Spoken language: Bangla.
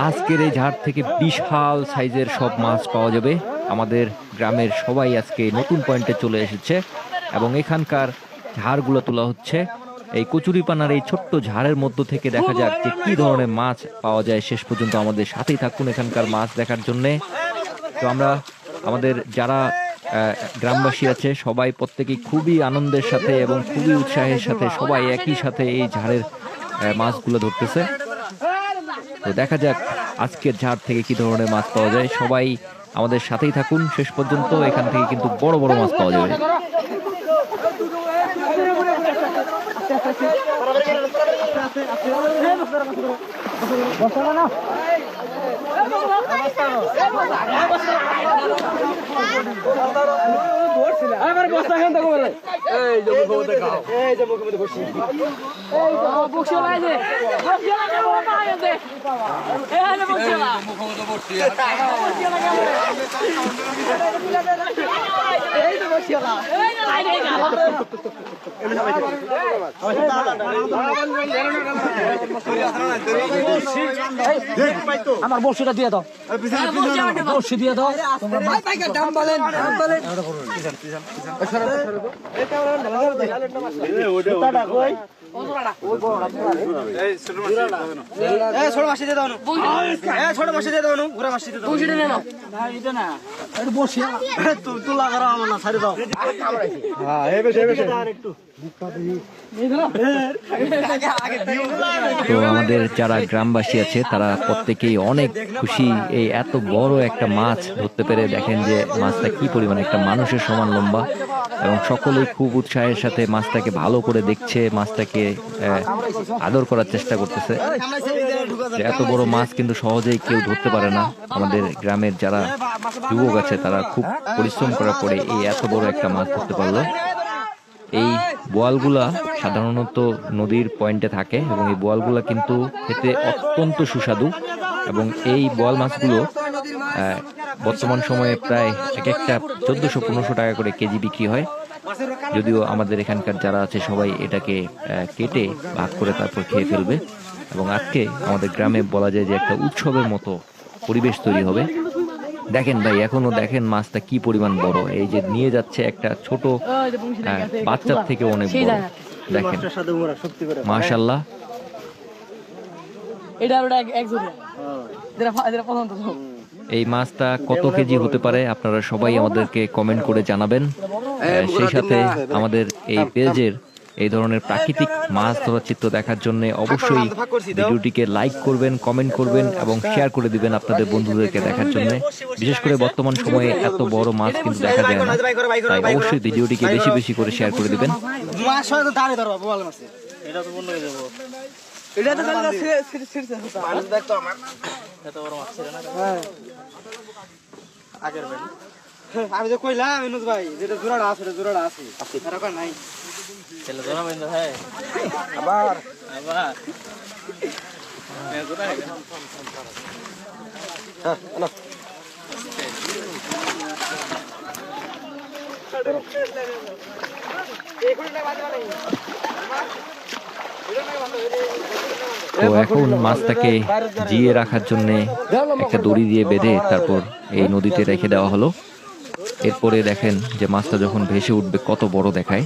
আজকের এই ঝাড় থেকে বিশাল সাইজের সব মাছ পাওয়া যাবে। আমাদের গ্রামের সবাই আজকে নতুন পয়েন্টে চলে এসেছে এবং এখানকার ঝাড়গুলো তোলা হচ্ছে। এই কচুরিপানার এই ছোট্ট ঝাড়ের মধ্য থেকে দেখা যাক যে কি ধরনের মাছ পাওয়া যায়। শেষ পর্যন্ত আমাদের সাথেই থাকুন এখানকার মাছ দেখার জন্যে। তো আমরা আমাদের যারা গ্রামবাসী আছে সবাই প্রত্যেকেই খুবই আনন্দের সাথে এবং খুবই উৎসাহের সাথে সবাই একই সাথে এই ঝাড়ের মাছগুলো ধরতেছে। তো দেখা যাক আজকের ঝাড় থেকে কি ধরনের মাছ পাওয়া যায়। সবাই আমাদের সাথেই থাকুন শেষ পর্যন্ত। এখান থেকে কিন্তু বড় বড় মাছ পাওয়া যাবে। আমার বর্ষিটা দিয়ে দাও, বর্ষি দিয়ে দাও। দাম বলেন তো আমাদের যারা গ্রামবাসী আছে তারা প্রত্যেকেই অনেক খুশি এই এত বড় একটা মাছ ধরতে পেরে। দেখেন যে মাছটা কি পরিমাণ, একটা মানুষের সমান লম্বা, এবং সকলেই খুব উৎসাহের সাথে মাছটাকে ভালো করে দেখছে, মাছটাকে আদর করার চেষ্টা করতেছে। এত বড় মাছ কিন্তু সহজেই কেউ ধরতে পারে না। আমাদের গ্রামের যারা যুবক আছে তারা খুব পরিশ্রম করার পরে এই এত বড় একটা মাছ ধরতে পারলো। এই বোয়ালগুলা সাধারণত নদীর পয়েন্টে থাকে এবং এই বোয়ালগুলা কিন্তু খেতে অত্যন্ত সুস্বাদু। এবং এই বোয়াল মাছগুলো বর্তমান সময়ে প্রায় এক একটা 1400-1500 টাকা করে কেজি বিক্রি হয়। যদিও আমাদের এখানকার যারা আছে সবাই এটাকে কেটে ভাগ করে তারপর খেয়ে ফেলবে। এবং আজকে আমাদের গ্রামে বলা যায় যে একটা উৎসবের মতো পরিবেশ তৈরি হবে। দেখেন ভাই, এখনো দেখেন মাছটা কি পরিমাণ বড়। এই যে নিয়ে যাচ্ছে একটা ছোট বাচ্চার থেকে অনেক বড়। দেখেন মাশাআল্লাহ। এই মাছটা কত কেজি হতে পারে আপনারা সবাই আমাদেরকে কমেন্ট করে জানাবেন। সেই সাথে আমাদের এই পেজের এই ধরনের প্রাকৃতিক মাছ ধরার চিত্র দেখার জন্য অবশ্যই ভিডিওটিকে লাইক করবেন, কমেন্ট করবেন এবং শেয়ার করে দিবেন আপনাদের বন্ধুদেরকে দেখার জন্য। বিশেষ করে বর্তমান সময়ে এত বড় মাছ কিন্তু দেখা যায় না, তাই অবশ্যই ভিডিওটিকে বেশি বেশি করে শেয়ার করে দিবেন। আমি তো কইলাম বিনোদ ভাই, যেটা জোড়াটা আছে জোড়াটা আছে, খারাপ নাই। আবার তো এখন মাছটাকে জিয়ে রাখার জন্য একটা দড়ি দিয়ে বেঁধে তারপর এই নদীতে রেখে দেওয়া হলো। এরপরে দেখেন যে মাছটা যখন ভেসে উঠবে কত বড় দেখায়।